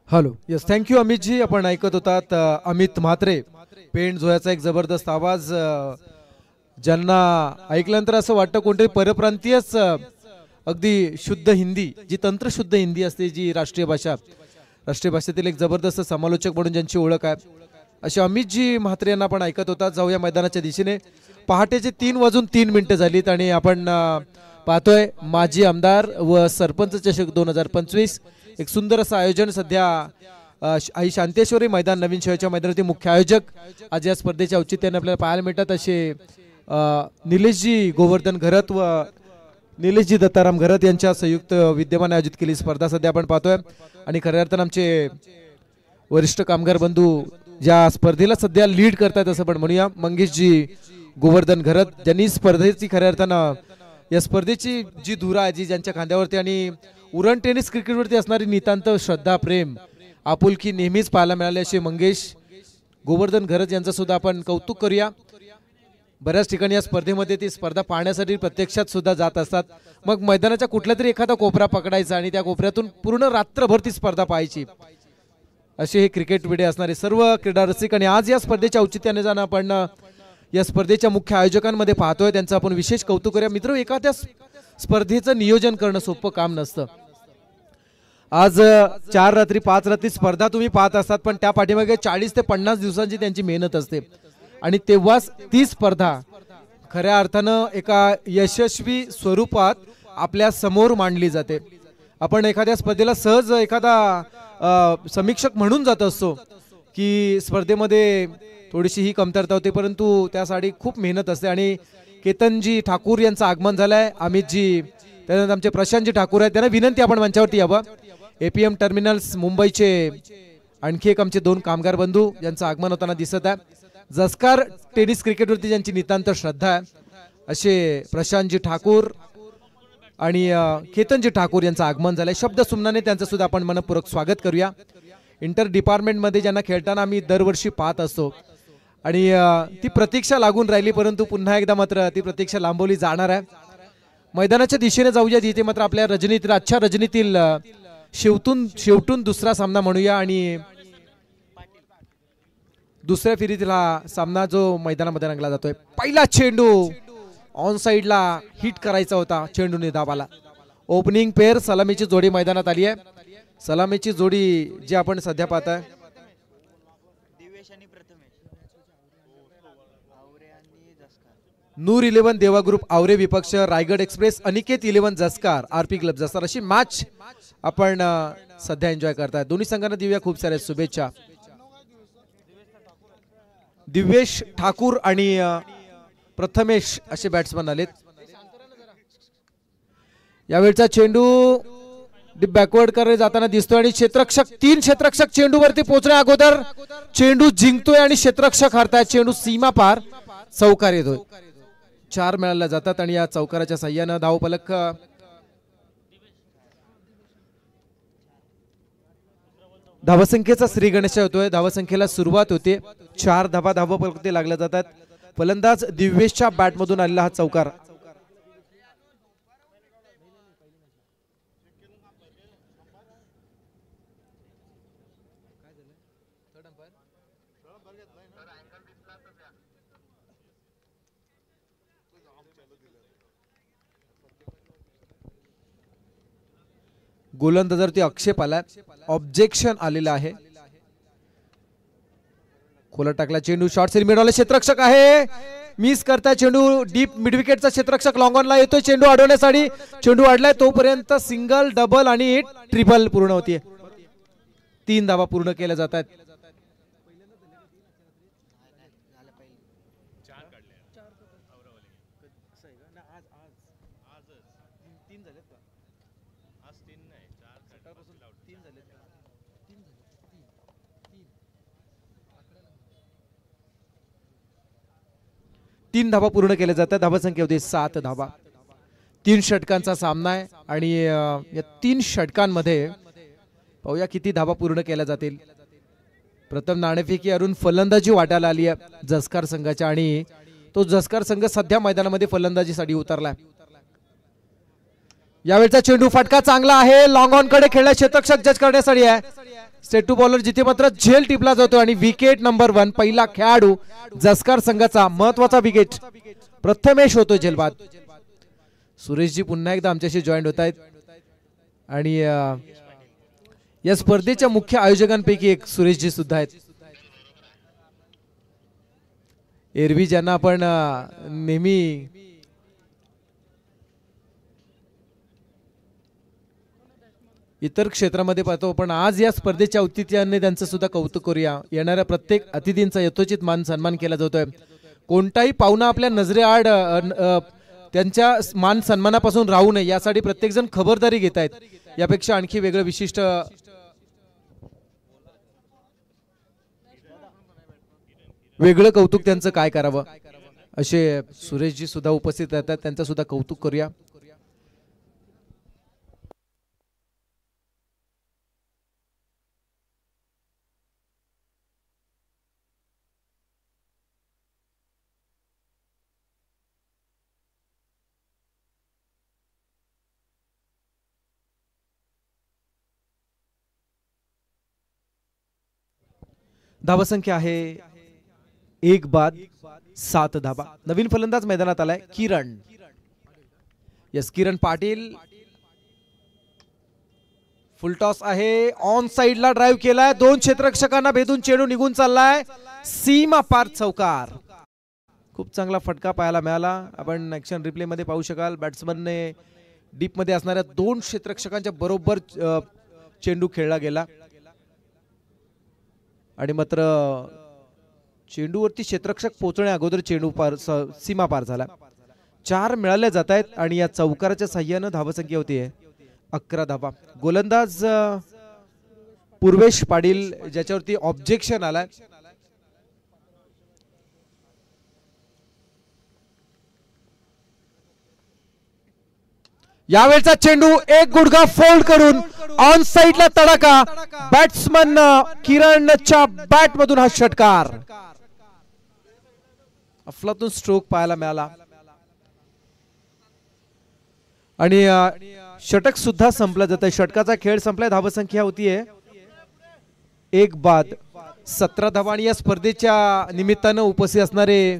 Hello yes thank you Amit ji. आपण ऐकत होतात अमित म्हात्रे पेंड झोयाचा एक जबरदस्त आवाज. ज्यांना ऐकल्यानंतर असं वाटतं कोणतरी परप्रांतीयच अगदी शुद्ध हिंदी, जी तंत्रशुद्ध हिंदी असते, जी राष्ट्रीय भाषेतील एक जबरदस्त समालोचक म्हणून ज्यांची ओळख आहे, असे अमित जी म्हात्रे यांना आपण ऐकत होता. जाऊया मैदानाच्या दिशेने. पहाटेचे 3:03 झालीत आणि आपण पाहतोय माजी आमदार व सरपंच चषक 2025 एक सुंदर असं आयोजन सध्या आई शांतेश्वरी मैदान नवीन शहराच्या मैदानातील मुख्य आयोजक आज या स्पर्धेच्या औचित्याने आपल्याला पाहायला मिळतात असे निलेशजी गोवर्धन घरत व निलेशजी दत्ताराम घरत यांच्या संयुक्त विद्यमाने आयोजित केली स्पर्धा सध्या आपण पाहतोय. आणि खऱ्या अर्थानं आमचे वरिष्ठ कामगार बंधू ज्या स्पर्धेला सध्या लीड करतात असं पण म्हणूया, मंगेशजी गोवर्धन घरत, ज्यांनी स्पर्धेची खऱ्या अर्थानं या स्पर्धेची जी धुरा आहे, जी ज्यांच्या खांद्यावरती आणि उरण टेनिस क्रिकेटवरती असणारी नितांत श्रद्धा, प्रेम, आपुलकी नेहमीच पाहायला मिळाले असे मंगेश गोवर्धन घरत यांचं सुद्धा आपण कौतुक करूया. बऱ्याच ठिकाणी या स्पर्धेमध्ये ती स्पर्धा पाहण्यासाठी प्रत्यक्षात सुद्धा जात असतात. मग मैदानाच्या कुठल्या तरी एखादा कोपरा पकडायचा आणि त्या कोपऱ्यातून पूर्ण रात्रभर ती स्पर्धा पाहायची, असे हे क्रिकेट विडे असणारे सर्व क्रीडा रसिक. आणि आज या स्पर्धेच्या औचित्याने जाणं आपण या स्पर्धेच्या मुख्य आयोजकांमध्ये पाहतोय, त्यांचं आपण विशेष कौतुक करूया. मित्र, एखाद्या स्पर्धेचं नियोजन करणं सोपं काम नसतं. आज 4 रात्री 5 रात्री स्पर्धा तुम्ही पाहत असतात, पण त्या पाठीमागे 40 ते 50 दिवसांची त्यांची मेहनत असते आणि तेव्हाच ती स्पर्धा खऱ्या अर्थानं एका यशस्वी स्वरूपात आपल्या समोर मांडली जाते. आपण एखाद्या स्पर्धेला सहज एखादा समीक्षक म्हणून जात असतो की स्पर्धेमध्ये थोडीशी ही कमतरता होते, परंतु त्यासाठी खूप मेहनत असते. आणि केतनजी ठाकूर यांचं आगमन झालंय, अमितजी, त्यानंतर आमचे प्रशांतजी ठाकूर आहेत, त्यांना विनंती आपण मंचावरती यावं. एपीएम टर्मिनल्स मुंबईचे आणखी एक आमचे 2 कामगार बंधू यांचं आगमन होताना दिसत आहे. जसकार टेनिस क्रिकेटवरती ज्यांची नितांत श्रद्धा आहे असे प्रशांतजी ठाकूर आणि केतनजी ठाकूर यांचं आगमन झालंय. शब्द सुमनाने त्यांचं सुद्धा आपण मनपूर्वक स्वागत करूया. इंटर डिपार्टमेंटमध्ये ज्यांना खेळताना आम्ही दरवर्षी पाहत असतो आणि ती प्रतीक्षा लागून राहिली, परंतु पुन्हा एकदा मात्र ती प्रतीक्षा लांबवली जाणार आहे. मैदानाच्या दिशेने जाऊया, जिथे मात्र आपल्या रजनीतील आजच्या रजनीतील शेवटून दुसरा सामना म्हणूया. आणि दुसऱ्या फेरीतील हा सामना जो मैदानामध्ये रंगला जातोय. पहिला चेंडू ऑन साइडला हिट करायचा होता, चेंडूने धावाला. ओपनिंग पेअर सलामीची जोडी मैदानात आली आहे. सलामीची जोडी जी आपण सध्या पाहताय, नूर 11 देवा ग्रुप आवरे विपक्ष रायगड एक्सप्रेस अनिकेत 11 जसकार आरपी क्लब जसकार, अशी मॅच आपण सध्या एन्जॉय करताय. दोन्ही संघांना देऊया खूप साऱ्या शुभेच्छा. दिव्येश ठाकूर आणि प्रथमेश असे बॅट्समन आलेत. यावेळचा चेंडू बॅकवर्ड करे जाताना दिसतोय आणि तीन क्षेत्ररक्षक चेंडूवरती पोहोचण्या अगोदर चेंडू जिंकतोय आणि क्षेत्ररक्षक हरतायत. चेंडू सीमा पार चौकार येतोय. 4 मिळाल्या जातात आणि या चौकाराच्या साह्यानं धावफलक धावसंख्येचा श्री गणेश होतोय. धावसंख्येला सुरुवात होते. 4 धावफलक लागल्या जातात. फलंदाज दिव्येशच्या बॅट मधून आलेला हा चौकार. गोलंदाजावरती आक्षेप आलाय, ऑब्जेक्शन आलेला आहे. खोला टाकला चेंडू, शॉर्ट सेल मिळवला, क्षेत्ररक्षक आहे, मिस करताय चेंडू. डीप मिड विकेटचा क्षेत्ररक्षक लॉंग ऑनला येतोय चेंडू अडवण्यासाठी. चेंडू अडलाय तोपर्यंत सिंगल, डबल आणि ट्रिपल पूर्ण होतीये. 3 धावा पूर्ण केल्या जातात. तीन धावा पूर्ण केल्या जातात. धावसंख्या होती 7 धावा. 3 षटकांचा सामना आहे आणि या 3 षटकांमध्ये पाहूया किती धावा पूर्ण केल्या जातील. प्रथम नाणेफेकी अरुण फलंदाजी वाटायला आली आहे जसकार संघाच्या आणि तो जसकार संघ सध्या मैदानामध्ये फलंदाजीसाठी उतरलाय. यावेळचा चेंडू फटका चांगला आहे, लॉंग ऑन कडे खेळला, क्षेत्ररक्षक जज करण्यासाठी आहे. स्ट्रेट टू बॉलर जिथे मात्र झेल टिपला जातो आणि विकेट नंबर 1 पहिला खेळाडू जसकार संघाचा महत्वाचा विकेट प्रथमेश होतो झेलबाद. सुरेशजी पुन्हा एकदा आमच्याशी जॉईंट होत आहेत आणि या स्पर्धेच्या मुख्य आयोजकांपैकी एक सुरेशजी सुद्धा आहेत. एरवी ज्यांना आपण नेहमी इतर क्षेत्रामध्ये पाहतो, पण आज या स्पर्धेच्या औचित्याने त्यांचं सुद्धा कौतुक करूया. येणाऱ्या प्रत्येक अतिथींचा यथोचित मान सन्मान केला जातोय. कोणताही पाहुणा आपल्या नजरेआड त्यांच्या मान सन्मानापासून राहू नये यासाठी प्रत्येक जण खबरदारी घेत आहेत. यापेक्षा आणखी वेगळं विशिष्ट वेगळं कौतुक त्यांचं काय करावं असे सुरेशजी सुद्धा उपस्थित राहतात. त्यांचं सुद्धा कौतुक करूया. धावसंख्या आहे 1 बाद 7 धावा. नवीन फलंदाज मैदानात आलाय किरण. यस, किरण पाटील. फुलटॉस आहे. ऑन साइडला ड्राइव्ह केलाय. 2 क्षेत्ररक्षकांना भेदून चेंडू निघून चाललाय. सीमा पार चौकार. खूप चांगला फटका पाहायला मिळाला. आपण ऍक्शन रिप्ले मध्ये पाहू शकाल. बॅट्समनने डीप मध्ये असणाऱ्या 2 क्षेत्ररक्षकांच्या बरोबर चेंडू खेळला गेला आणि मात्र चेंडूवरती क्षेत्ररक्षक पोहोचण्या अगोदर चेंडू पार सीमा पार झाला. 4 मिळाले जात आहेत आणि या चौकाराच्या साह्यानं धावसंख्या होती 11 धावा. गोलंदाज पूर्वेश पाटील ज्याच्यावरती ऑब्जेक्शन आलाय. यावेळचा चेंडू एक गुडघा फोल्ड करून ऑन साइडला तडाखा. बॅट्समन किरणच्या बॅट मधून हा षटकार. अफलातून स्ट्रोक पाहायला मिळाला आणि षटक सुद्धा संपला जात आहे. षटकाचा खेळ संपलाय. धावसंख्या होतीये 1 बाद 17 धावा. आणि या स्पर्धेच्या निमित्तानं उपस्थित असणारे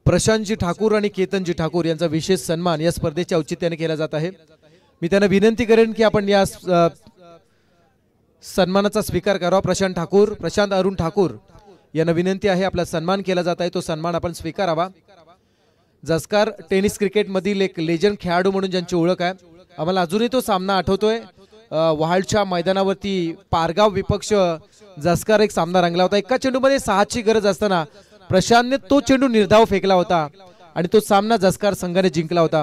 प्रशांतजी ठाकूर आणि केतनजी ठाकूर यांचा विशेष सन्मान या स्पर्धेच्या औचित्याने केला जात आहे. मी त्यांना विनंती करेन की आपण या सन्मानाचा स्वीकार करावा. प्रशांत अरुण ठाकूर यांना विनंती आहे. आपला सन्मान केला जात आहे, तो सन्मान आपण स्वीकारावा. जसकार टेनिस क्रिकेट मधील एक लेजंड खेळाडू म्हणून ज्यांची ओळख आहे. आम्हाला अजूनही तो सामना आठवतोय. वहाडच्या मैदानावरती पारगाव विपक्ष जसकार एक सामना रंगला होता. एका चेंडूमध्ये 6ची गरज असताना प्रशांतने तो चेंडू निर्धाव फेकला होता आणि तो सामना जसकार संघाने जिंकला होता.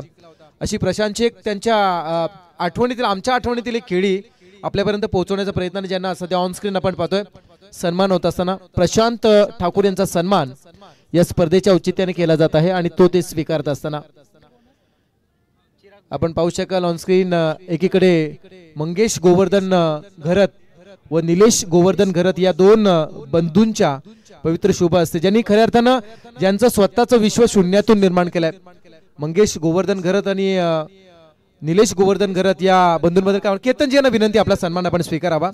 अशी प्रशांतची एक त्यांच्या आठवणीतील, आमच्या आठवणीतील एक खेळी आपल्यापर्यंत पोहोचवण्याचा प्रयत्न ज्यांना सध्या ऑन स्क्रीन आपण पाहतोय सन्मान होत असताना प्रशांत ठाकूर यांचा सन्मान या स्पर्धेच्या औचित्याने केला जात आहे आणि तो ते स्वीकारत असताना आपण पाहू शकाल ऑन स्क्रीन एकीकडे मंगेश गोवर्धन घरत व निलेश गोवर्धन घरत या 2 बंधूंच्या पवित्र शुभ असते ज्यांनी खऱ्या अर्थानं ज्यांचं स्वतःचं विश्व शून्यातून निर्माण केलंय. मंगेश गोवर्धन घरत आणि निलेश गोवर्धन घरत या बंधूंबद्दल काय केतनजी यांना विनंती आपला सन्मान आपण स्वीकारावा.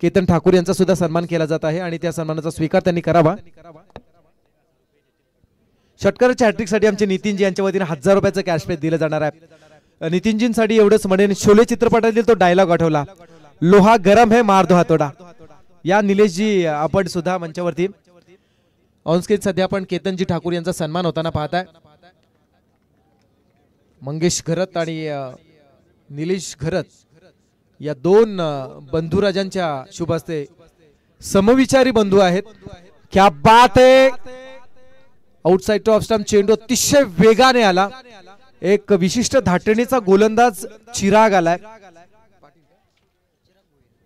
केतन ठाकूर यांचा सुद्धा सन्मान केला जात आहे आणि त्या सन्मानाचा स्वीकार त्यांनी करावा. षटकाराच्या हॅट्रिकसाठी आमचे नितीनजी यांच्या वतीने 1000 रुपयाचं कॅश प्राइज दिलं जाणार आहे. नितीनजींसाठी एवढंच म्हणेन, शोले चित्रपटातील तो डायलॉग आठवला, लोहा गरम है मार दो हातोडा. या निलेशजी आपण सुद्धा मंचावरती ऑन स्क्रीन सध्या आपण केतनजी ठाकूर यांचा सन्मान होताना पाहताय. मंगेश घरत आणि निलेश घरत या 2 बंधुराजांच्या शुभ हस्ते समविचारी बंधू आहेत. क्या बात है. आउटसाइड टू ऑफ स्टंप चेंडू अतिशय वेगाने आला. एक विशिष्ट धाटणीचा गोलंदाज चिराग आलाय.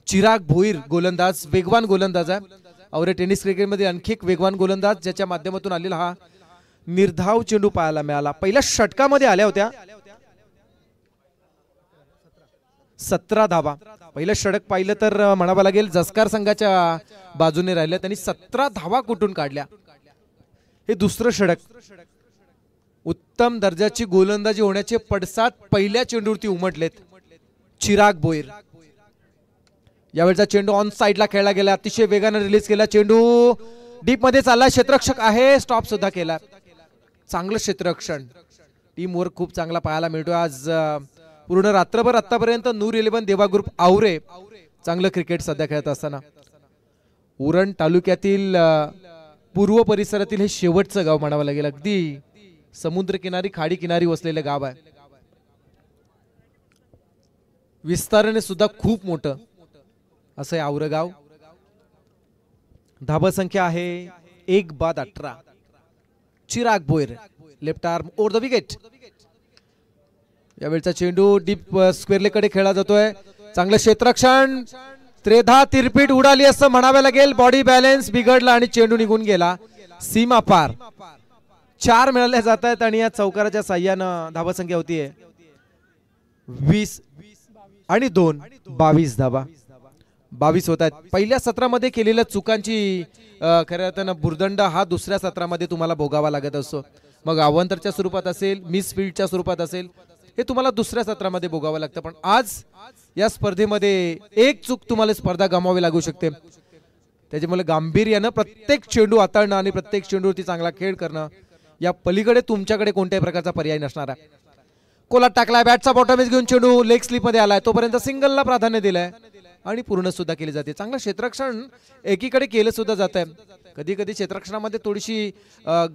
चिराग भोईर गोलंदाज, वेगवान गोलंदाज आहे. और टेनिस क्रिकेट मध्ये आणखी एक वेगवान गोलंदाज ज्याच्या माध्यमातून आलेला हा निर्धाव चेंडू पाहायला मिळाला. पहिल्या षटकामध्ये आल्या होत्या 17 धावा. पहिलं षटक पाहिलं तर म्हणावं लागेल जसकार संघाच्या बाजूने राहिलं, त्यांनी 17 धावा कुठून काढल्या. हे दुसरं षटक. उत्तम दर्जाची गोलंदाजी होण्याचे पडसाद पहिल्या चेंडूवरती उमटलेत चिराग भोईर. यावेळचा चेंडू ऑन साइडला खेळला गेला, अतिशय वेगाने रिलीज केला चेंडू, डीप मध्ये चालला, क्षेत्ररक्षक आहे, स्टॉप सुद्धा केला. चांगलं क्षेत्ररक्षण, टीम वर्क खूप चांगला पाहायला मिळतो आज. पूर्ण रात्रभर आतापर्यंत नूर 11 देवा ग्रुप आवरे चांगलं क्रिकेट सध्या खेळत असताना. उरण तालुक्यातील पूर्व परिसरातील हे शेवटचं गाव म्हणावं लागेल. अगदी समुद्रकिनारी खाडी किनारी वसलेलं गाव आहे. विस्ताराने सुद्धा खूप मोठं असं आहे आवरं गाव. धाबा संख्या आहे 1/18. Chirag Bhoyar left arm over the wicket. यावेळचा चेंडू डीप स्क्वेअर लेग कडे खेळला जातोय. चांगलं क्षेत्ररक्षण, त्रेधा तिरपीट उडाली असं म्हणावे लागेल. बॉडी बॅलन्स बिघडला आणि चेंडू निघून गेला सीमा पार. 4 मिळाले जात आहेत आणि या चौकाराच्या साह्यानं धाबा संख्या होतीये 20 आणि 2 22 धाबा. 22 होत आहेत. पहिल्या सत्रामध्ये केलेल्या चुकांची खऱ्या अर्थानं भुर्दंड हा दुसऱ्या सत्रामध्ये तुम्हाला भोगावा लागत असतो. मग अवांतरच्या स्वरूपात असेल, मिस फील्डच्या स्वरूपात असेल, हे तुम्हाला दुसऱ्या सत्रामध्ये भोगावं लागतं. पण आज या स्पर्धेमध्ये एक चूक तुम्हाला स्पर्धा गमावी लागू शकते. त्याच्यामुळे गांभीर्यानं प्रत्येक चेंडू हाताळणं आणि प्रत्येक चेंडूवरती चांगला खेळ करणं, या पलीकडे तुमच्याकडे कोणत्याही प्रकारचा पर्याय नसणार आहे. कोलात टाकलाय, बॅटचा बॉटमेज घेऊन चेंडू लेग स्लिप मध्ये आलाय, तोपर्यंत सिंगलला प्राधान्य दिलंय आणि पूर्ण सुद्धा केली जाते. चांगलं क्षेत्ररक्षण एकीकडे केलं सुद्धा जात आहे. कधी कधी क्षेत्ररक्षणामध्ये थोडीशी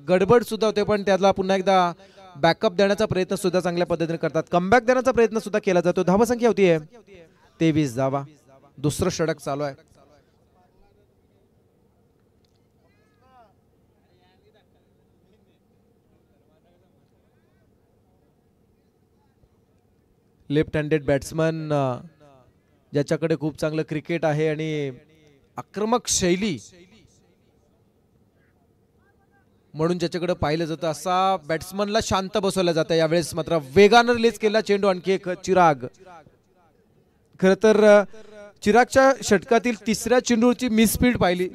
गडबड सुद्धा होते, पण त्याला पुन्हा एकदा बॅकअप देण्याचा प्रयत्न सुद्धा चांगल्या पद्धतीने करतात. कमबॅक देण्याचा प्रयत्न सुद्धा केला जातो. धावा संख्या होतीये 23 धावा. दुसरं षटक चालू आहे. लेफ्ट हँडेड बॅट्समन ज्याच्याकडे खूप चांगलं क्रिकेट आहे आणि आक्रमक शैली म्हणून ज्याच्याकडे पाहिलं जातं, असा बॅट्समनला शांत बसवलं जातं. यावेळेस मात्र वेगानं रिलीज केला चेंडू. आणखी एक चिराग. खर तर चिरागच्या षटकातील तिसऱ्या चेंडूची मिस स्पीड पाहिली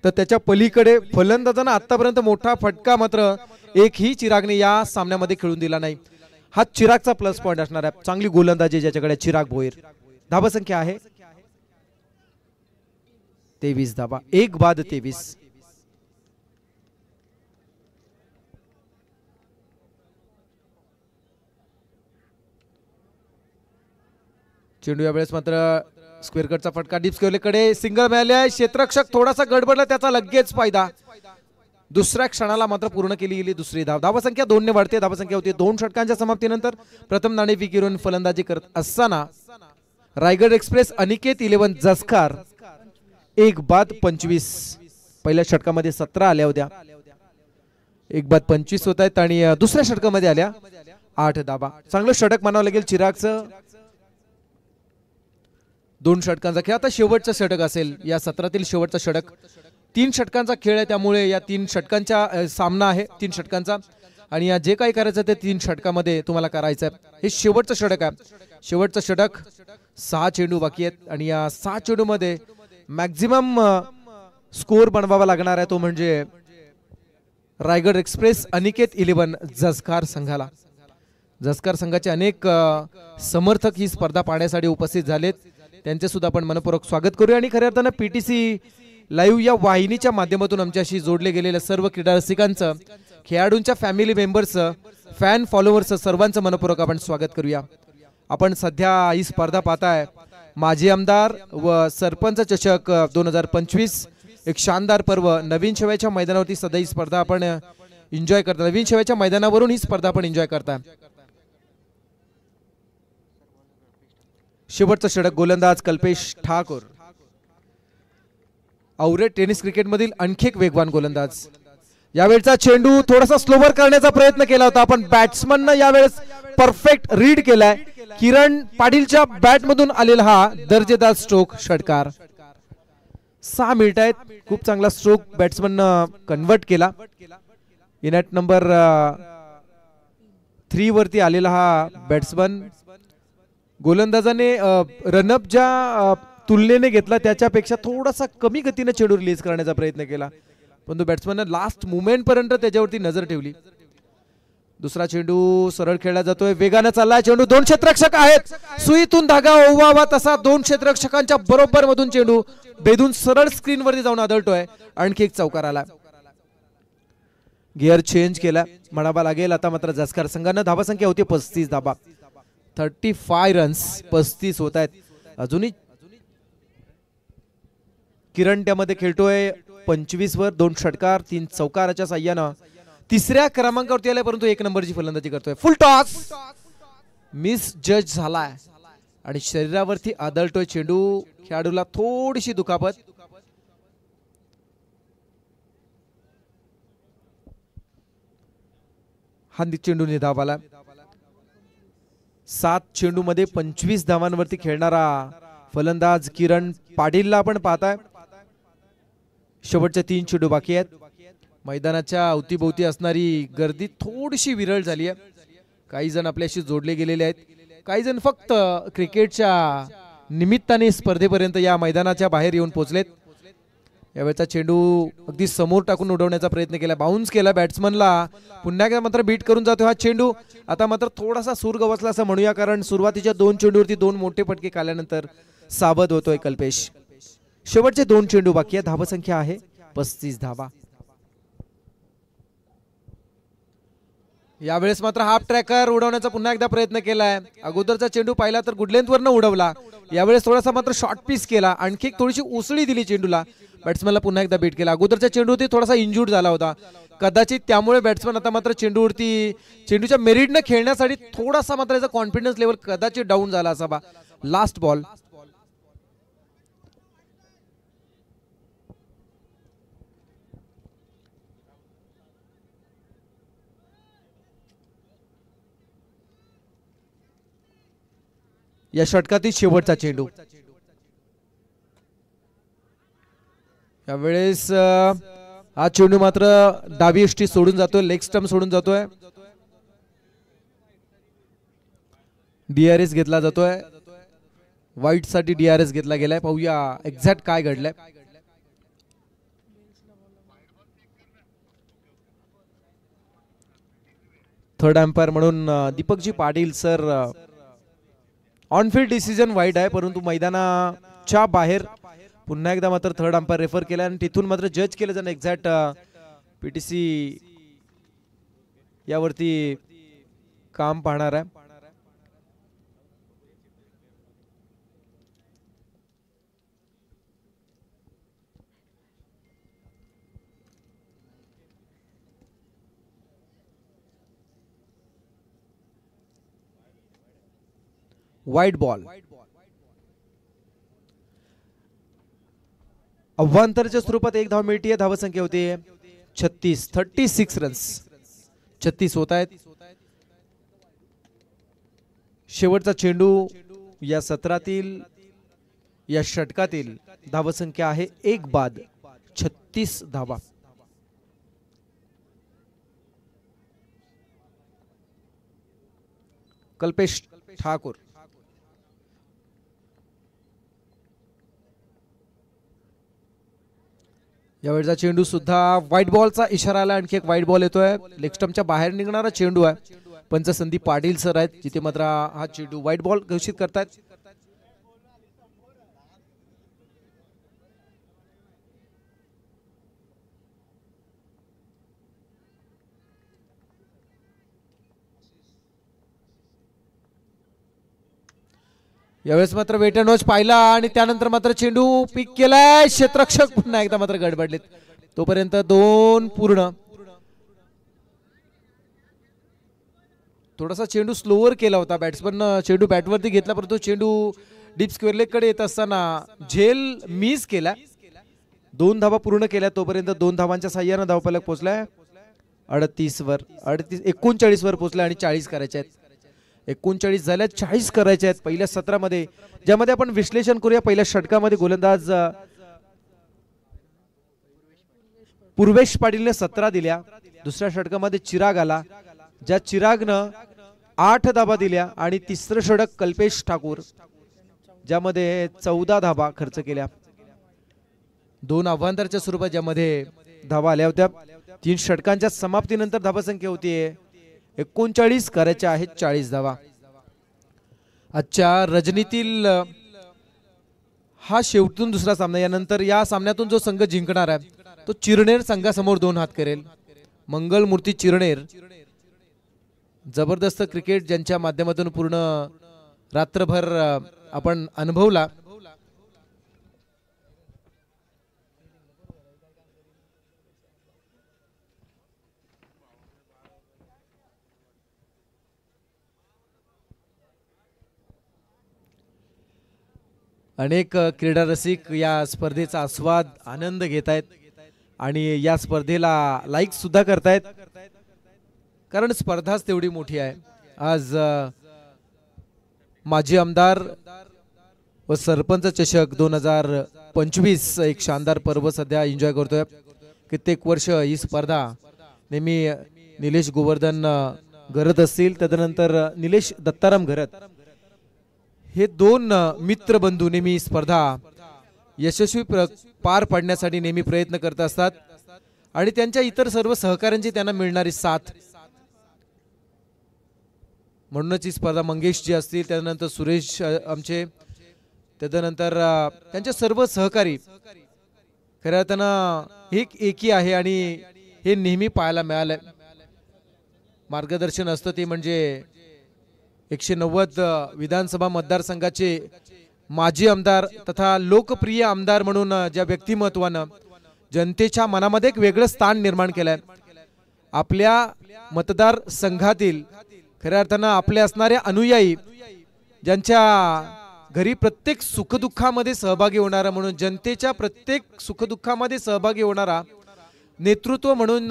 तर त्याच्या पलीकडे फलंदाजांना आतापर्यंत मोठा फटका मात्र एकही चिरागने या सामन्यामध्ये खेळून दिला नाही. हा चिरागचा प्लस पॉइंट असणार आहे. चांगली गोलंदाजी ज्याच्याकडे चिराग भोयर. धाबा संख्या आहे 23 धाबा. 1/23. चेंडू यावेळेस मात्र स्क्वेअर कटचा फटका डीप स्क्वेअर कडे सिंगल मिळाले. क्षेत्ररक्षक थोडासा गडबडला, त्याचा लगेच फायदा. दुसऱ्या क्षणाला मात्र पूर्ण केली गेली दुसरी धाव. धावा संख्या 2 ने वाढते. धावा संख्या होती 2 षटकांच्या समाप्तीनंतर प्रथम नाणेफेक गिरून फलंदाजी करत असताना रायगड एक्सप्रेस अनिकेत 11 जसकार 1/25. पहिल्या षटकामध्ये 17 आल्या होत्या, 1/25 होत आहेत आणि दुसऱ्या षटकामध्ये आल्या 8 धाबा. चांगलं षटक म्हणावं लागेल चिरागचं. 2 षटकांचा खेळ. आता शेवटचं षटक असेल या सत्रातील शेवटचं षटक. 3 षटकांचा खेळ आहे, त्यामुळे या 3 षटकांचा सामना आहे. 3 षटकांचा आणि या जे काही करायचं ते 3 षटकामध्ये तुम्हाला करायचं आहे. हे शेवटचं षटक आहे. शेवटचं षटक. 6 चेंडू बाकी आहेत आणि या 6 चेंडू मध्ये मॅक्झिमम स्कोर बनवावा लागणार आहे, तो म्हणजे रायगड एक्सप्रेस अनिकेत 11 जसकार संघाला. जसकार संघाचे अनेक समर्थक ही स्पर्धा पाहण्यासाठी उपस्थित झालेत. त्यांचे सुद्धा आपण मनपूर्वक स्वागत करूया. आणि खऱ्या अर्थानं पीटीसी लाईव्ह या वाहिनीच्या माध्यमातून आमच्याशी जोडले गेलेल्या सर्व क्रीडा रसिकांचं, खेळाडूंच्या फॅमिली मेंबर्सचं, फॅन फॉलोअर्सचं सर्वांचं मनपूर्वक आपण स्वागत करूया. आपण सध्या ही स्पर्धा पाहताय माजी आमदार व सरपंच चषक 2025. एक शानदार पर्व. नवीन शेवायच्या मैदानावरती सध्या ही स्पर्धा आपण एन्जॉय करता. नवीन शेवायच्या मैदानावरून ही स्पर्धा आपण एन्जॉय करताय. शेवटचं षटक. गोलंदाज कल्पेश ठाकूर. औरे टेनिस क्रिकेट मधील आणखी एक वेगवान गोलंदाज. यावेळचा चेंडू थोडासा स्लोवर करण्याचा प्रयत्न केला होता, पण बॅट्समनने यावेळेस परफेक्ट रीड केलाय. किरण पाटीलच्या बॅट मधून आलेला हा दर्जेदार स्ट्रोक षटकार. 6 मिनिट आहेत. खूप चांगला स्ट्रोक बॅट्समनने कन्वर्ट केला. इनॅट नंबर 3 वरती आलेला हा बॅट्समन. गोलंदाजाने रनअप ज्या तुलनेने घेतला त्याच्यापेक्षा थोडासा कमी गतीने चेंडू रिलीज करण्याचा प्रयत्न केला, परंतु बॅट्समनने लास्ट मुमेंट पर्यंत त्याच्यावरती नजर ठेवली. दुसरा चेंडू सरळ खेळला जातोय, वेगाने चाललाय चेंडू, दोन क्षेत्ररक्षक आहेत, सुईतून धागा ओवावा तसा दोन क्षेत्ररक्षकांच्या बरोबर मधून चेंडू बेधून सरळ स्क्रीन वरती जाऊन आदळतोय. आणखी एक चौकार आला. गिअर चेंज केला म्हणावा लागेल. आता मात्र जास्कर संघानं धावासंख्या होती 35 धाबा, 35 रन्स, 35 होत आहेत. अजूनही किरण त्यामध्ये खेळतोय 25 वर, 2 षटकार 3 चौकाराच्या साह्यानं तिसऱ्या क्रमांकावरती आलाय, परंतु 1 नंबरची फलंदाजी करतोय. फुल टॉस मिस जज झालाय आणि शरीरावरती आदळतोय चेंडू. खेळाडूला थोडीशी दुखापत. हा चेंडू निधाव आला. 7 चेंडू मध्ये 25 धावांवरती खेळणारा फलंदाज किरण पाटीलला आपण पाहताय. शेवटचे 3 चेंडू बाकी आहेत. मैदानाच्या अवतीभोवती असणारी गर्दी थोडीशी विरळ झाली आहे. काही जण आपल्याशी जोडले गेलेले आहेत, काही जण फक्त क्रिकेटच्या निमित्ताने स्पर्धेपर्यंत या मैदानाच्या बाहेर येऊन पोहोचलेत. यावेळचा चेंडू अगदी समोर टाकून उडवण्याचा प्रयत्न केला, बाउन्स केला बॅट्समनला, पुन्हा एकदा मात्र बीट करून जातो हा चेंडू. आता मात्र थोडासा सूर गवसला असं म्हणूया, कारण सुरुवातीच्या 2 चेंडूवरती 2 मोठे फटके खाल्यानंतर सावध होतोय कल्पेश. शेवटचे 2 चेंडू बाकी आहे. धावसंख्या आहे 35 धावा. यावेळेस मात्र हाफ ट्रॅकर उडवण्याचा पुन्हा एकदा प्रयत्न केलाय. अगोदरचा चेंडू पाहिला तर गुडलेंथ वरनं उडवला, यावेळेस थोडासा मात्र शॉर्ट पीस केला, आणखी एक थोडीशी उसळी दिली चेंडूला. बॅट्समॅनला पुन्हा एकदा बीट केला. अगोदरच्या चेंडूवरती थोडासा इंज्युर्ड झाला होता, कदाचित त्यामुळे बॅट्समॅन आता मात्र चेंडूवरती चेंडूच्या मेरिटनं खेळण्यासाठी थोडासा मात्र याचा कॉन्फिडन्स लेवल कदाचित डाऊन झाला असावा. Last ball. या षटकातील शेवटचा चेंडू. यावेळेस हा चेंडू मात्र डावी यष्टी सोडून जातोय, लेग स्टंप सोडून जातोय. डीआरएस घेतला जातोय. वाईट साठी डीआरएस घेतला गेलाय. पाहूया एक्झॅक्ट काय घडलंय. थर्ड अंपायर म्हणून Deepakji Patil sir, on-field decision वाईट आहे, परंतु मैदानाच्या बाहेर पुन्हा एकदा मात्र थर्ड अंपायर रेफर केला आणि तिथून मात्र जज केलं जाणं एक्झॅक्ट पीटीसी यावरती काम पाहणार आहे. वाईट बॉल. अव्वांतरच्या स्वरूपात 1 धाव मिळते. धावसंख्या होती 36 रन्स, 36 होत आहेत. शेवटचा चेंडू या सत्रातील या षटकातील. धावसंख्या आहे 1 बाद, 36 धावा. कल्पेश ठाकूर. यावेळचा चेंडू सुद्धा व्हाईट बॉलचा इशारा आला. आणखी एक व्हाईट बॉल येतोय. लेग स्टंपच्या बाहेर निघणारा चेंडू आहे. पंच संदीप पाटील सर आहेत, जिथे मात्र हा चेंडू व्हाईट बॉल घोषित करतात. यावेळेस मात्र वेट अँड वॉच पाहिला आणि त्यानंतर मात्र चेंडू पिक केलाय. क्षेत्ररक्षक पुन्हा एकदा मात्र गडबडलेत. तोपर्यंत 2 पूर्ण. थोडासा चेंडू स्लोअर केला होता बॅट्समन, चेंडू बॅटवरती घेतला, परंतु चेंडू डीप स्क्वेअर लेग कडे येत असताना झेल मिस केला. 2 धावा पूर्ण केल्या. तोपर्यंत 2 धावांच्या साह्याने धावफलक पोहोचलाय 38 वर, 39 वर पोहोचलाय आणि 40 करायचे आहेत. 39 झाल्या, 40 करायचे आहेत पहिल्या सत्रामध्ये, ज्यामध्ये आपण विश्लेषण करूया. पहिल्या षटकामध्ये गोलंदाज पूर्वेश पाटीलने 17 दिल्या. दुसऱ्या षटकामध्ये चिराग आला, ज्या चिरागनं 8 धावा दिल्या. आणि तिसरं षटक कल्पेश ठाकूर, ज्यामध्ये 14 धावा खर्च केल्या. 2 अव्वांतरच्या स्वरूपात ज्यामध्ये धावा आल्या होत्या. 3 षटकांच्या समाप्तीनंतर धावसंख्या होती 39 करायच्या आहेत 40 धावा. आजच्या रजनीतील हा शेवटून दुसरा सामना. यानंतर या सामन्यातून जो संघ जिंकणार आहे तो चिरनेर संघासमोर 2 हात करेल. मंगलमूर्ती चिरनेर जबरदस्त क्रिकेट ज्यांच्या माध्यमातून पूर्ण रात्रभर आपण अनुभवला. अनेक क्रीडा रसिक या स्पर्धेचा आस्वाद आनंद घेत आहेत आणि या स्पर्धेला लाईक सुद्धा करतायत, कारण स्पर्धाच तेवढी मोठी आहे. आज माजी आमदार व सरपंच चषक 2025 एक शानदार पर्व सध्या एन्जॉय करतोय. कित्येक वर्ष ही स्पर्धा नेहमी निलेश गोवर्धन घरत असतील, तदनंतर निलेश दत्ताराम घरत हे 2 मित्र बंधू नेहमी स्पर्धा यशस्वी पार पाडण्यासाठी नेहमी प्रयत्न करत असतात आणि त्यांच्या इतर सर्व सहकाऱ्यांची त्यांना मिळणारी साथ. म्हणूनच ही स्पर्धा मंगेश जी असतील, त्यानंतर सुरेश आमचे, त्यानंतर त्यांचे सर्व सहकारी खऱ्या अर्थानं एक एकी आहे आणि हे नेहमी पाहायला मिळालंय. मार्गदर्शन असतं ते म्हणजे 190 विधानसभा मतदारसंघाचे माजी आमदार तथा लोकप्रिय आमदार म्हणून ज्या व्यक्तिमत्वानं जनतेच्या मनामध्ये एक वेगळं स्थान निर्माण केलंय. आपल्या मतदारसंघातील खऱ्या अर्थानं आपले असणारे अनुयायी ज्यांच्या घरी प्रत्येक सुखदुःखामध्ये सहभागी होणारा, म्हणून जनतेच्या प्रत्येक सुखदुःखामध्ये सहभागी होणारा नेतृत्व म्हणून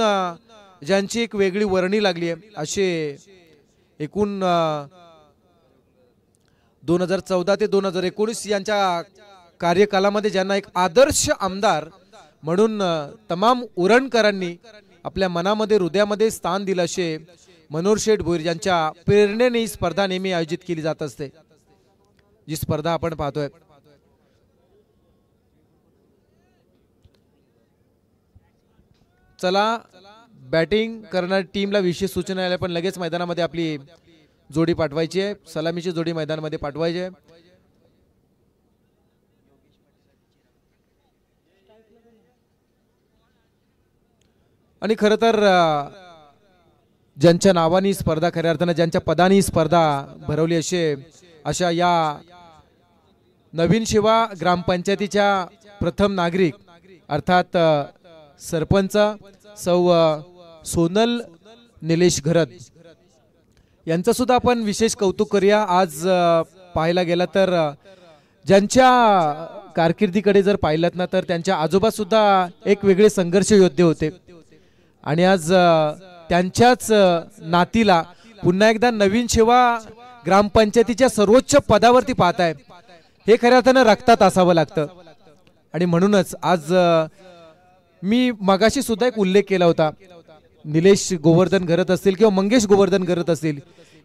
ज्यांची एक वेगळी वर्णी लागली आहे, असे एकूण 2014 ते 2019 यांच्या कार्यकालामध्ये ज्यांना एक आदर्श आमदार म्हणून तमाम उरणकरांनी आपल्या मनामध्ये हृदयामध्ये स्थान दिलं, असे मनोहर शेठ भोईर यांच्या प्रेरणेने ही स्पर्धा नेहमी आयोजित केली जात असते. जी स्पर्धा आपण पाहतोय, चला बॅटिंग करणाऱ्या टीमला विशेष सूचना आल्या, पण लगेच मैदानामध्ये आपली जोडी पाठवायची आहे. सलामीची जोडी मैदानामध्ये पाठवायची आहे. आणि खरं तर ज्यांच्या नावानी स्पर्धा खऱ्या अर्थानं ज्यांच्या पदानी स्पर्धा भरवली अशा या नवीन शिवा ग्रामपंचायतीच्या प्रथम नागरिक अर्थात सरपंच सौ सोनल निलेश घरत यांचं सुद्धा आपण विशेष कौतुक करूया. आज पाहायला गेला तर ज्यांच्या कारकिर्दीकडे जर पाहिलं ना तर त्यांच्या आजोबा सुद्धा एक वेगळे संघर्ष योद्धे होते आणि आज त्यांच्याच नातीला पुन्हा एकदा नवीन शेवा ग्रामपंचायतीच्या सर्वोच्च पदावरती पाहताय, हे खऱ्या अर्थानं रक्तात असावं लागतं. आणि म्हणूनच आज मी मगाशी सुद्धा एक उल्लेख केला होता, निलेश गोवर्धन घरत असतील किंवा मंगेश गोवर्धन घरत असतील,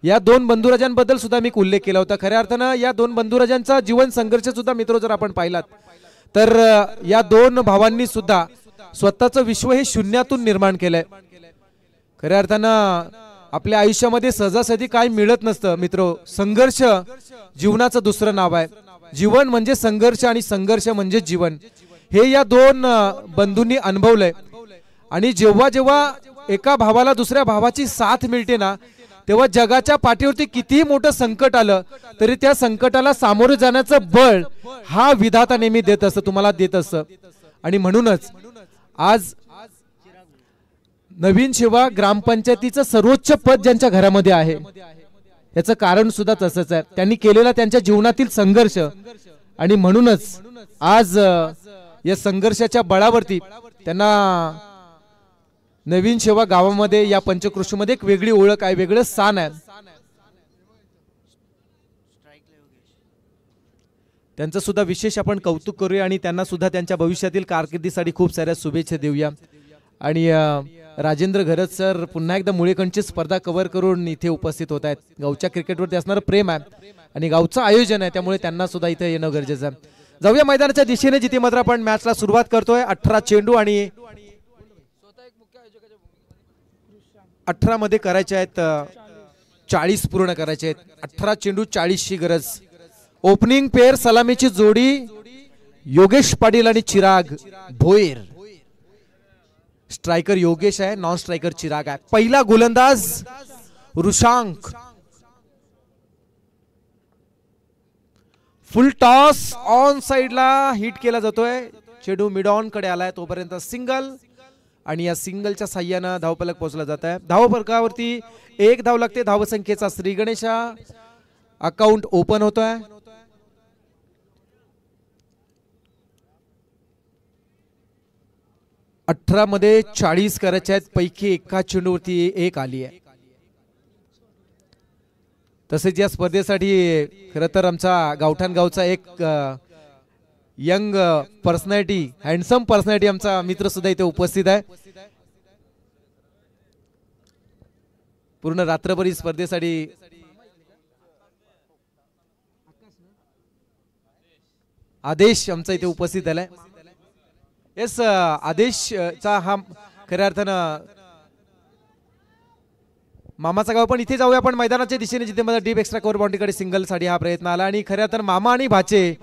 या 2 बंधुराजांबद्दल सुद्धा मी उल्लेख केला होता. खऱ्या अर्थानं या 2 बंधुराजांचा जीवन संघर्ष सुद्धा मित्र जर आपण पाहिलात तर या 2 भावांनी सुद्धा स्वतःचं विश्व हे शून्यातून निर्माण केलंय. खऱ्या अर्थानं आपल्या आयुष्यामध्ये सहजासहजी काय मिळत नसतं मित्र. संघर्ष जीवनाचं दुसरं नाव आहे. जीवन म्हणजे संघर्ष आणि संघर्ष म्हणजे जीवन, हे या 2 बंधूंनी अनुभवलंय. आणि जेव्हा जेव्हा एका भावाला दुसऱ्या भावाची साथ मिळते ना, तेव्हा जगाच्या पाठीवरती कितीही मोठं संकट आलं तरी त्या संकटाला सामोरे जाण्याचं बळ हा विधाता नेहमी देत असतं, तुम्हाला देत असतं. आणि म्हणूनच आज नवीन शिवा ग्रामपंचायतीचं सर्वोच्च पद ज्यांच्या घरामध्ये आहे याचं कारण सुद्धा तसंच आहे, त्यांनी केलेला त्यांच्या जीवनातील संघर्ष. आणि म्हणूनच आज या संघर्षाच्या बळावरती त्यांना नवीन शेवा गावामध्ये या पंचक्रोशीमध्ये एक वेगळी ओळख आहे, वेगळं स्थान आहे. त्यांचं सुद्धा विशेष आपण कौतुक करूया आणि त्यांना सुद्धा त्यांच्या भविष्यातील कारकिर्दीसाठी खूप साऱ्या शुभेच्छा देऊया. आणि राजेंद्र घरत सर पुन्हा एकदा मुळेकंठची स्पर्धा कव्हर करून इथे उपस्थित होत आहेत. गावच्या क्रिकेटवरती असणारं प्रेम आहे आणि गावचं आयोजन आहे, त्यामुळे त्यांना सुद्धा इथे येणं गरजेचं आहे. जाऊया मैदानाच्या दिशेने, जिथे मात्र आपण मॅचला सुरुवात करतोय. 18 चेंडू आणि 18 मध्ये करायचे आहेत, 40 पूर्ण करायचे आहेत. 18 चेंडू 40 ची गरज. ओपनिंग पेअर सलामीची जोडी योगेश पाटील आणि चिराग भोईर. स्ट्रायकर योगेश आहे, नॉन स्ट्रायकर चिराग आहे. पहिला गोलंदाज रुशांक. फुल टॉस ऑन साइडला हिट केला जातोय. चेंडू मिड ऑन कडे आलाय, तोपर्यंत सिंगल आणि या सिंगलच्या साह्यानं धावफलक पोहोचला जात आहे. धावफलकावरती 1 धाव लागते. धावसंख्येचा श्री गणेशा अकाउंट ओपन होतोय. अठरा मध्ये 40 करायचे आहेत, पैकी एका चेंडूवरती 1 आली आहे. तसेच या स्पर्धेसाठी खरं तर आमचा गावठाण गावचा एक यंग पर्सनॅलिटी, हँडसम पर्सनॅलिटी आमचा मित्र सुद्धा इथे उपस्थित आहे. पूर्ण रात्रभरी स्पर्धेसाठी आदेश आमचा इथे उपस्थित झालाय. येस, आदेशचा हा खऱ्या अर्थानं मामाचा गाव. पण इथे जाऊया आपण मैदानाच्या दिशेने, जिथे मला डीप एक्स्ट्रा कव्हर बाउंड्रीकडे सिंगल साठी हा प्रयत्न आला. आणि खऱ्या तर मामा आणि भाचे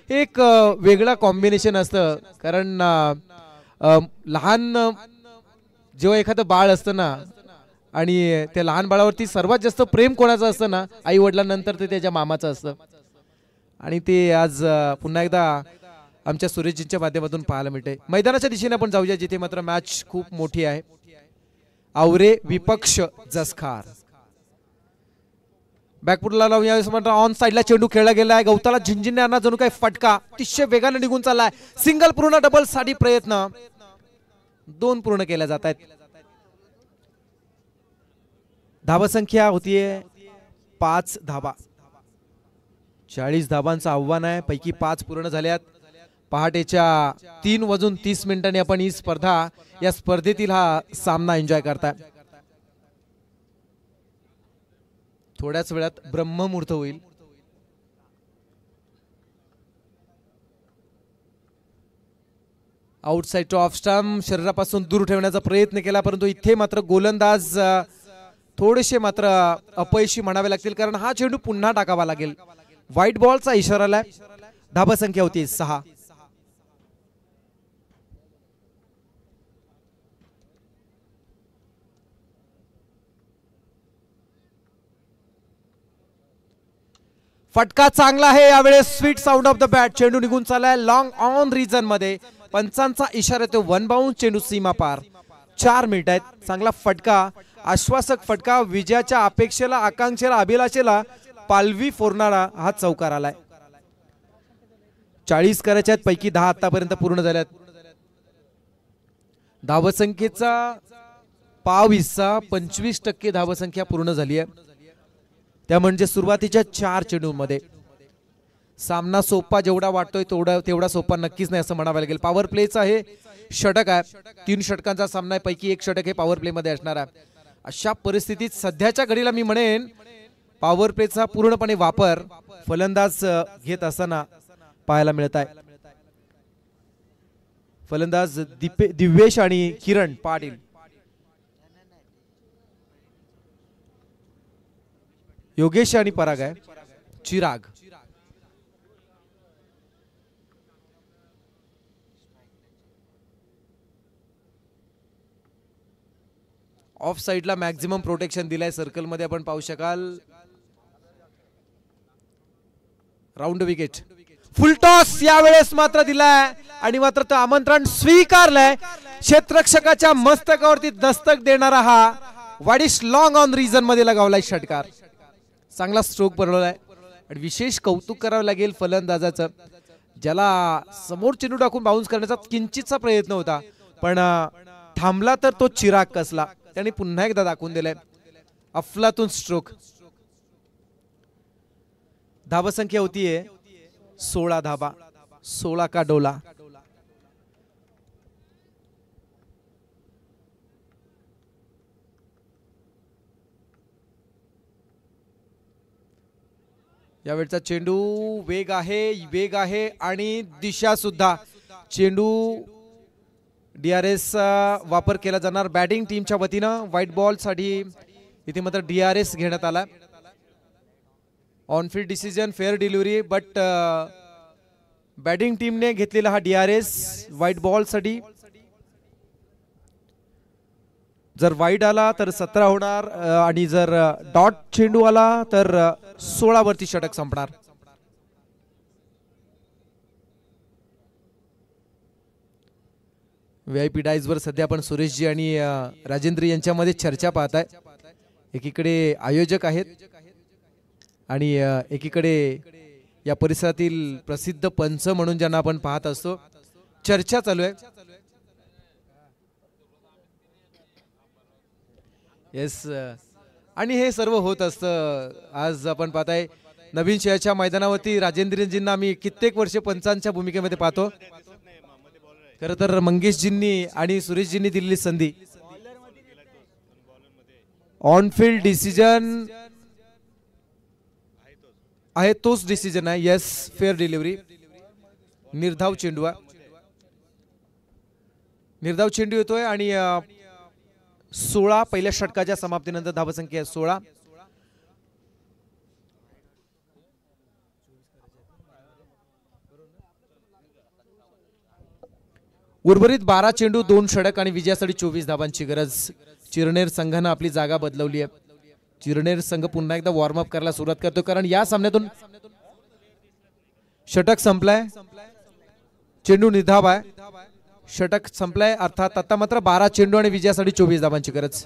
एक वेगळा कॉम्बिनेशन असतं. कारण लहान जेव्हा एखादं बाळ असतं ना, आणि त्या लहान बाळावरती सर्वात जास्त प्रेम कोणाचं असतं ना, आई वडिलांनंतर ते त्याच्या मामाचं असतं. आणि ते आज पुन्हा एकदा आमच्या सुरेशजींच्या माध्यमातून पाहायला मिळते. मैदानाच्या दिशेने आपण जाऊया, जिथे मात्र मॅच खूप मोठी आहे. आवरे विपक्ष जसखार. बॅकफुटला लावून यावेळेस मात्र ऑन साइडला चेंडू खेळला गेला आहे. गवताला झिंझिन्यांना जणू काही फटका, अतिशय वेगाने निघून चाललाय. सिंगल पूर्ण, डबल साठी प्रयत्न 2 पूर्ण केल्या जात आहेत. धावसंख्या होतीये 5 धावा. 40 धावांचं आव्हान आहे, पैकी 5 पूर्ण झाल्यात. पहाटेच्या 3:30 आपण ही स्पर्धा, या स्पर्धेतील हा सामना एन्जॉय करताय. थोड्याच वेळात ब्रह्ममुहूर्त होईल. आउटसाइड टू ऑफ स्टंप, शरीरापासून दूर ठेवण्याचा प्रयत्न केला, परंतु इथे मात्र गोलंदाज थोडेसे मात्र अपयशी म्हणावे लागतील, कारण हा चेंडू पुन्हा टाकावा लागेल. व्हाईट बॉलचा इशारा आलाय. धावसंख्या होती 6. फटका चांगला आहे यावेळेस. Sweet sound of the bat. चेंडू निघून चाललाय लॉंग ऑन रिजन मध्ये. पंचांचा इशारा तो 1 बाउंस. चेंडू सीमा पार. 4 मिनिट आहेत. चांगला फटका, आश्वासक फटका. विजयाच्या अपेक्षेला, आकांक्षेला, अभिलाषेला पालवी फोडणारा हा चौकार आलाय. 40 करायच्या आहेत, पैकी 10 आतापर्यंत पूर्ण झाल्यात. धावसंख्येचा पाव हिस्सा 25% धावसंख्या पूर्ण झाली आहे. त्या म्हणजे सुरुवातीच्या 4 चेंडूंमध्ये. सामना सोपा जेवढा वाटतोय तेवढा सोपा नक्कीच नाही असं म्हणावं लागेल. पॉवर प्लेचा हे षटक आहे. 3 षटकांचा सामना आहे, पैकी 1 षटक हे पॉवर प्ले मध्ये असणार आहे. अशा परिस्थितीत सध्याच्या घडीला मी म्हणेन पॉवर प्लेचा पूर्णपणे वापर फलंदाज घेत असताना पाहायला मिळत आहे. फलंदाज दिव्येश आणि किरण पाटील. योगेश आणि पराग आहे. चिराग. ऑफ साइडला मॅक्झिमम प्रोटेक्शन दिलाय. सर्कल मध्ये आपण पाहू शकाल. Round wicket. फुल टॉस यावेळेस मात्र दिलाय आणि मात्र तो आमंत्रण स्वीकारलंय. क्षेत्ररक्षकाच्या मस्तकावरती दस्तक देणारा हा वाडिश लॉंग ऑन रिजन मध्ये लगावलाय षटकार. चांगला स्ट्रोक बनवलाय आणि विशेष कौतुक करावं लागेल फलंदाजाचं, ज्याला समोर चेंडू टाकून बाउन्स करण्याचा किंचितचा प्रयत्न होता, पण थांबला तर तो चिराग कसला. त्याने पुन्हा एकदा दाखवून दिलाय अफलातून स्ट्रोक. धावसंख्या होतीये 16 धावा. 16 का डोला. यावेळचा चेंडू वेग आहे आणि दिशा सुद्धा. चेंडू DRS वापर केला जाणार बॅटिंग टीमच्या वतीनं. व्हाईट बॉल साठी इथे मात्र DRS घेण्यात आला. On field decision fair delivery, but batting टीमने घेतलेला हा DRS व्हाईट बॉल साठी. जर वाईड आला तर 17 होणार आणि जर डॉट चेंडू आला तर 16 वरती षटक संपणार. VIP डायस वर सध्या आपण सुरेशजी आणि राजेंद्र यांच्यामध्ये चर्चा पाहताय. एकीकडे आयोजक आहेत आणि एकीकडे या परिसरातील प्रसिद्ध पंच म्हणून ज्यांना आपण पाहत असतो. चर्चा चालू आहे. येस, आणि हे सर्व होत असतं. आज आपण पाहताय नवीन शहराच्या मैदानावरती राजेंद्रजींना आम्ही कित्येक वर्षे पंचांच्या भूमिकेमध्ये पाहतो. खरं तर मंगेशजींनी आणि सुरेशजींनी दिलेली संधी. ऑन फील्ड डिसिजन आहे, तोच डिसिजन आहे. Yes, fair delivery. निर्धाव चेंडू आहे. निर्धाव चेंडू येतोय आणि 16 पहिल्या षटकाच्या समाप्तीनंतर धावसंख्या 16. उर्वरित 12 चेंडू 2 षटक आणि विजयासाठी 24 धावांची गरज. चिरनेर संघानं आपली जागा बदलवली आहे. चिरनेर संघ पुन्हा एकदा वॉर्मअप करायला सुरुवात करतो, कारण या सामन्यातून षटक संपलाय, चेंडू निर्धाव आहे. षटक संपलाय, अर्थात आता मात्र 12 चेंडू आणि विजयासाठी 24 धावांची गरज.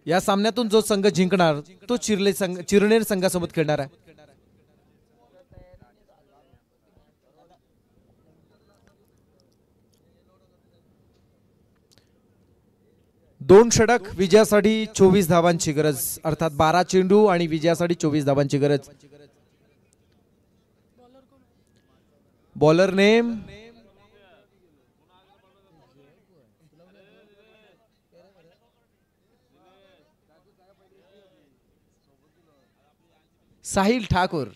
या सामन्यातून जो संघ जिंकणार तो चिरनेर संघासोबत खेळणार आहे. दोन षटक विजयासाठी 24 धावांची गरज, अर्थात 12 चेंडू आणि विजयासाठी 24 धावांची गरज. Bowler name Sahil Thakur.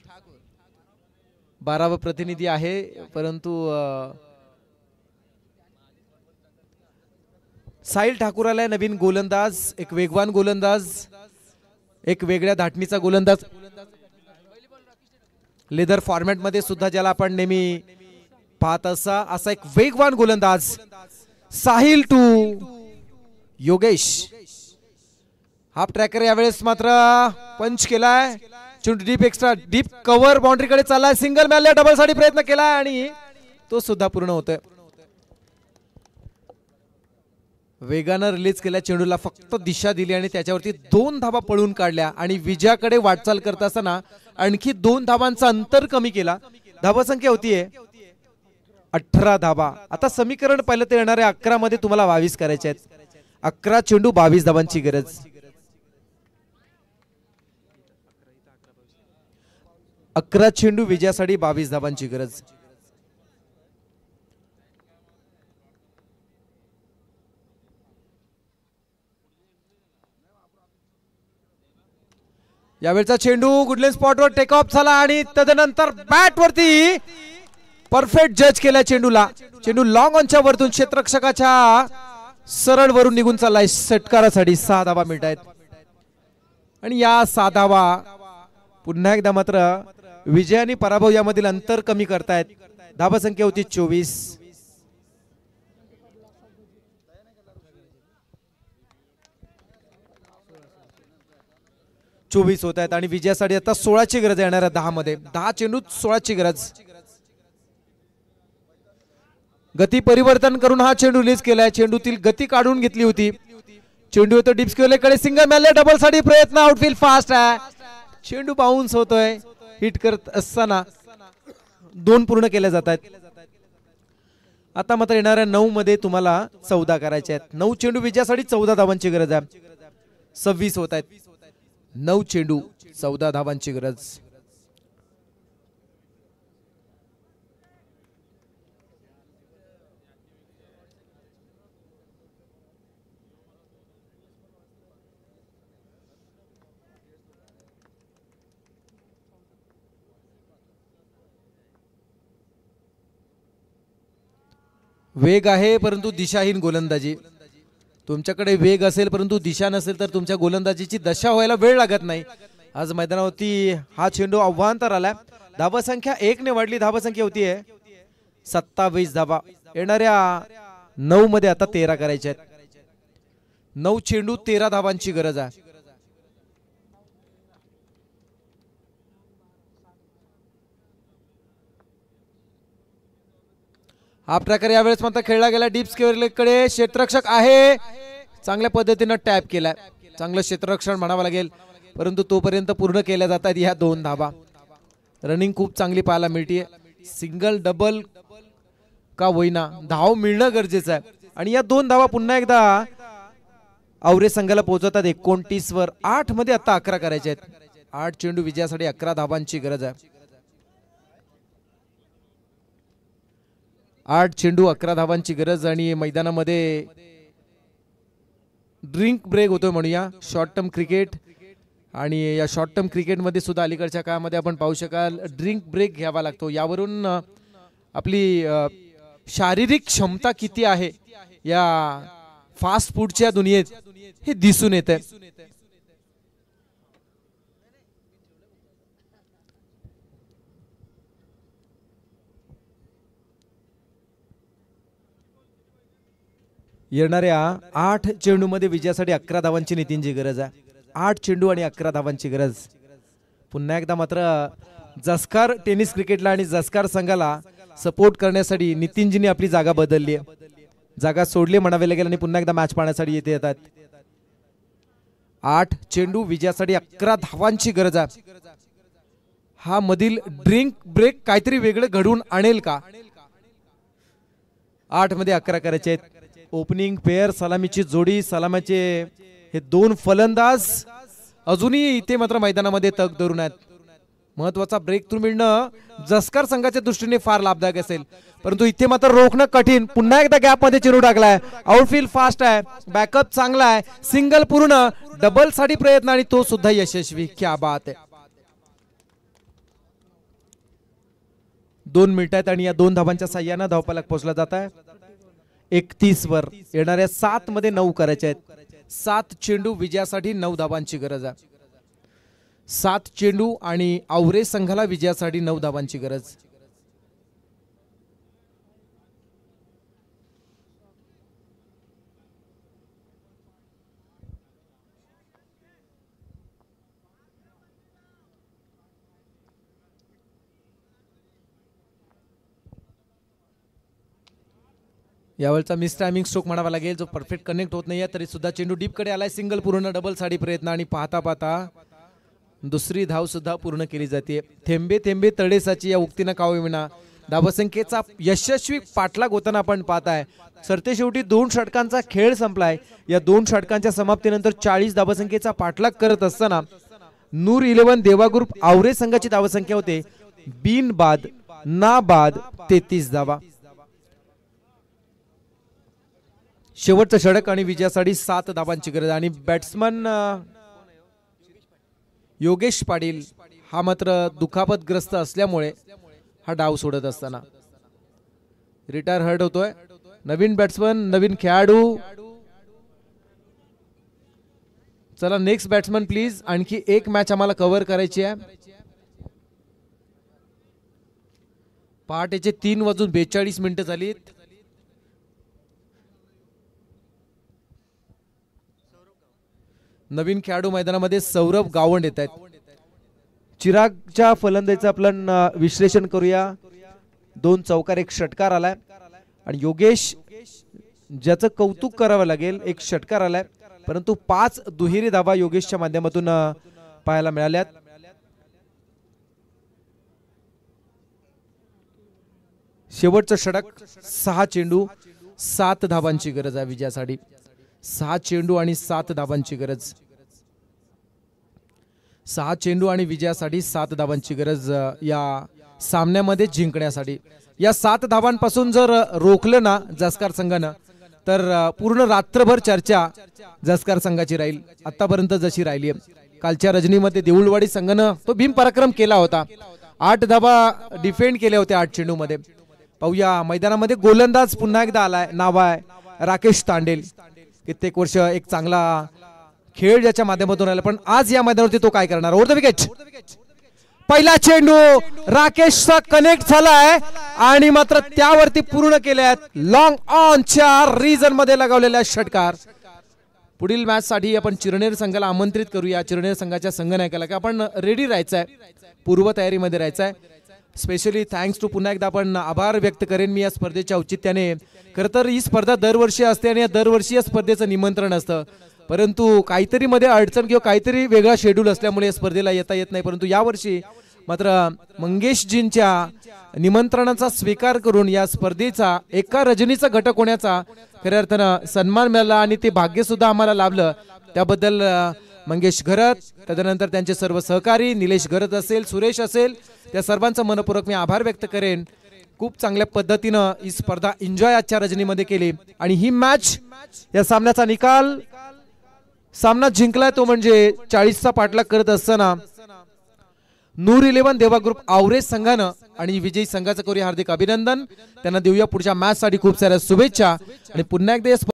12वा प्रतिनिधी आहे, परंतु साहिल ठाकूर आलाय नवीन गोलंदाज. एक वेगवान गोलंदाज, एक वेगळ्या धाटणीचा गोलंदाज. लेदर फॉर्मॅट मध्ये सुद्धा ज्याला आपण नेहमी पाहत असा एक वेगवान गोलंदाज Sahil to Yogesh. Half tracker यावेळेस मात्र पंच केलाय. चेंडू deep, extra deep cover boundary कडे चाललाय. सिंगल मिळाल्या, डबल साठी प्रयत्न केलाय आणि तो सुद्धा पूर्ण होतोय. वेगानं रिलीज केल्या चेंडूला, फक्त दिशा दिली आणि त्याच्यावरती 2 धावा पळून काढल्या आणि विजयाकडे वाटचाल करत असताना आणखी 2 धावांचा अंतर कमी केला. धावसंख्या होतीये 18 धावा. आता समीकरण पाहिलं तर येणाऱ्या 11 मध्ये तुम्हाला 22 करायचे आहेत. 11 चेंडू 22 धावांची गरज. 11 चेंडू विजयासाठी 22 धावांची गरज. यावेळचा चेंडू गुडलेन स्पॉटवर टेक ऑफ झाला आणि तदनंतर बॅट वरती परफेक्ट जज केला चेंडूला. चेंडू लॉंग ऑनच्या वरतून क्षेत्ररक्षकाच्या सरळ वरून निघून चाललाय. षटकारासाठी 6 धावा मिळत आहेत आणि या 6 धावा पुन्हा एकदा मात्र विजय आणि पराभव यामधील अंतर कमी करतायत. धावसंख्या होती 24. होत आहेत आणि विजयासाठी आता 16ची गरज येणार आहे. 10 मध्ये 10 चेंडू 16ची गरज. गती परिवर्तन करून हा चेंडू रिलीज केलाय. चेंडूतील गती काढून घेतली होती. चेंडू येतो डीप स्क्वेअरकडे, सिंगल मिळाले, डबल साठी प्रयत्न. आउटफील्ड फास्ट आहे. चेंडू बाउन्स होतोय. हिट करत असताना 2 पूर्ण केले जात आहेत. आता मात्र येणाऱ्या 9 मध्ये तुम्हाला 14 करायचे आहेत. 9 चेंडू विजयासाठी 14 धावांची गरज आहे. 26 होत आहेत. 9 चेंडू 14 धावांची गरज. वेग आहे परंतु दिशाहीन गोलंदाजी. तुमच्याकडे वेग असेल परंतु दिशा नसेल तर तुमच्या गोलंदाजीची दशा व्हायला वेळ लागत नाही. आज मैदानावरती हा चेंडू आव्हानांतर आलाय. धावा संख्या 1 ने वाढली. धावा संख्या होती आहे 27 धावा. येणाऱ्या 9 मध्ये आता 13 करायचे आहेत. 9 चेंडू 13 धावांची गरज आहे. हा प्रकार यावेळेस मात्र खेळला गेला डीप स्क्वेअरकडे. क्षेत्ररक्षक आहे, चांगल्या पद्धतीने टॅप केलाय. चांगलं क्षेत्ररक्षण म्हणावं लागेल परंतु तोपर्यंत पूर्ण केल्या जातात या 2 धावा. रनिंग खूप चांगली पाहायला मिळते. सिंगल डबल का होईना धाव मिळणं गरजेचं आहे. आणि या 2 धावा पुन्हा एकदा आवरे संघाला पोहोचवतात 29 वर. 8 मध्ये आता 11 करायचे आहेत. 8 चेंडू विजयासाठी 11 धावांची गरज आहे. 8 चेंडू 11 धावांची गरज. आणि मैदानामध्ये ड्रिंक ब्रेक होतोय म्हणूया. शॉर्ट टर्म क्रिकेट आणि या शॉर्ट टर्म क्रिकेटमध्ये सुद्धा अलीकडच्या काळामध्ये आपण पाहू शकाल ड्रिंक ब्रेक घ्यावा लागतो. यावरून आपली शारीरिक क्षमता किती आहे या फास्ट फूडच्या दुनियेत हे दिसून येते. येणाऱ्या 8 चेंडू मध्ये विजयासाठी 11 धावांची नितीनची गरज आहे. 8 चेंडू आणि 11 धावांची गरज. पुन्हा एकदा मात्र जसकार टेनिस क्रिकेटला आणि जसकार संघाला सपोर्ट करण्यासाठी नितीनजींनी आपली जागा बदलली आहे. जागा सोडली म्हणावे लागेल आणि पुन्हा एकदा मॅच पाहण्यासाठी येथे येतात. 8 चेंडू विजयासाठी 11 धावांची गरज आहे. हा मधील ड्रिंक ब्रेक काहीतरी वेगळं घडवून आणेल का? 8 मध्ये 11 करायचे आहेत. ओपनिंग पेअर सलामीची जोडी. सलामीचे हे 2 फलंदाज अजूनही इथे मात्र मैदानामध्ये तग धरून आहेत. महत्वाचा ब्रेक थ्रू मिळणं जसकार संघाच्या दृष्टीने फार लाभदायक असेल परंतु इथे मात्र रोखणं कठीण. पुन्हा एकदा गॅप मध्ये चेंडू टाकलाय. आउटफील्ड फास्ट आहे. बॅकअप चांगला आहे. सिंगल पूर्ण. डबल साठी प्रयत्न आणि तो सुद्धा यशस्वी. क्या बात आहे. 2 मिनिट आहेत आणि या 2 धावांच्या साह्याने धावफलक पोहोचला जात आहे 31 वर. येणाऱ्या 7 मध्ये 9 करायचे आहेत. 7 चेंडू विजयासाठी 9 धावांची गरज आहे. 7 चेंडू आणि आवरे संघाला विजयासाठी 9 धावांची गरज. यावेळचा मिस टायमिंग स्ट्रोक म्हणावा लागेल जो परफेक्ट कनेक्ट होत नाहीये तरी सुद्धा चेंडू डीप कडे आलाय. सिंगल पूर्ण. डबल साठी प्रयत्न आणि पाहता पाहता दुसरी धाव सुद्धा पूर्ण केली जाते. थेंबे थेंबे तळेसाची या उक्तीनं काव विना धावसंख्येचा यशस्वी पाठलाग होताना आपण पाहताय. सरते शेवटी 2 षटकांचा खेळ संपलाय. या 2 षटकांच्या समाप्तीनंतर 40 धावसंख्येचा पाठलाग करत असताना नूर 11 देवा ग्रुप आवरे संघाची धावसंख्या होते बिन बाद ना बाद 33 धावा. शेवटचं षटक आणि विजयासाठी 7 धावांची गरज. आणि बॅट्समन योगेश पाटील हा मात्र दुखापतग्रस्त असल्यामुळे हा डाव सोडत असताना रिटायर हर्ट होतोय. नवीन बॅट्समन नवीन खेळाडू. चला नेक्स्ट बॅट्समन प्लीज. आणखी एक मॅच आम्हाला कव्हर करायची आहे. पहाटेचे 3:42 झालीत. नवीन खेळाडू मैदानामध्ये सौरभ गावंड येत आहेत. चिरागच्या फलंदाजीचं आपण विश्लेषण करूया. 2 चौकार 1 षटकार आलाय आणि योगेश ज्याचं कौतुक करावं लागेल 1 षटकार आलाय परंतु 5 दुहेरी धावा योगेशच्या माध्यमातून पाहायला मिळाल्यात. शेवटचं षटक 6 चेंडू 7 धावांची गरज आहे विजयासाठी. 6 चेंडू आणि 7 धावांची गरज. 6 चेंडू आणि विजयासाठी 7 धावांची गरज या सामन्यामध्ये जिंकण्यासाठी. या 7 धावांपासून जर रोखलं ना जसकार संघानं तर पूर्ण रात्रभर चर्चा जसकार संघाची राहील आतापर्यंत जशी राहिली आहे. कालच्या रजनीमध्ये देऊळवाडी संघानं तो भीम पराक्रम केला होता. 8 धावा डिफेंड केल्या होत्या 8 चेंडू मध्ये पाहूया मैदानामध्ये गोलंदाज पुन्हा एकदा आलाय, नाव आहे राकेश तांडेल. कित्येक वर्ष एक चांगला खेळ ज्याच्या माध्यमातून आला, पण आज या मैदानावरती तो काय करणार. ओव्हर द विकेट, पहिला चेंडू राकेशचा कनेक्ट झालाय आणि मात्र त्यावरती पूर्ण केल्यात लॉंग ऑनच्या रिजन मध्ये लगावलेल्या षटकार. पुढील मॅच साठी आपण चिरनेर संघाला आमंत्रित करूया. चिरनेर संघाच्या संघनायकाला की आपण रेडी राहायचंय, पूर्व तयारीमध्ये राहायचंय. स्पेशली थँक्स टू, पुन्हा एकदा आपण आभार व्यक्त करेन मी या स्पर्धेच्या औचित्याने. खरं तर ही स्पर्धा दरवर्षी असते आणि या दरवर्षी या स्पर्धेचं निमंत्रण असतं, परंतु काहीतरी मध्ये अडचण किंवा काहीतरी वेगळा शेड्यूल असल्यामुळे या स्पर्धेला येता येत नाही. परंतु यावर्षी मात्र मंगेशजींच्या निमंत्रणाचा स्वीकार करून या स्पर्धेचा एका रजनीचा घटक होण्याचा खऱ्या अर्थानं सन्मान मिळाला आणि ते भाग्य सुद्धा आम्हाला लाभलं. त्याबद्दल मंगेश घरत, त्यानंतर त्यांचे सर्व सहकारी निलेश घरत असेल, सुरेश असेल, त्या सर्वांचा मनपूर्वक मी आभार व्यक्त करेन. खूप चांगल्या पद्धतीनं ही स्पर्धा एन्जॉय आजच्या रजनीमध्ये केली आणि ही मॅच, या सामन्याचा निकाल, सामना जिंकलाय तो म्हणजे 40चा पाठलाग करत असताना नूर 11 देवा ग्रुप आवरेज संघानं. आणि विजयी संघाचं करूया हार्दिक अभिनंदन. त्यांना देऊया पुढच्या मॅच साठी खूप साऱ्या शुभेच्छा आणि पुन्हा एकदा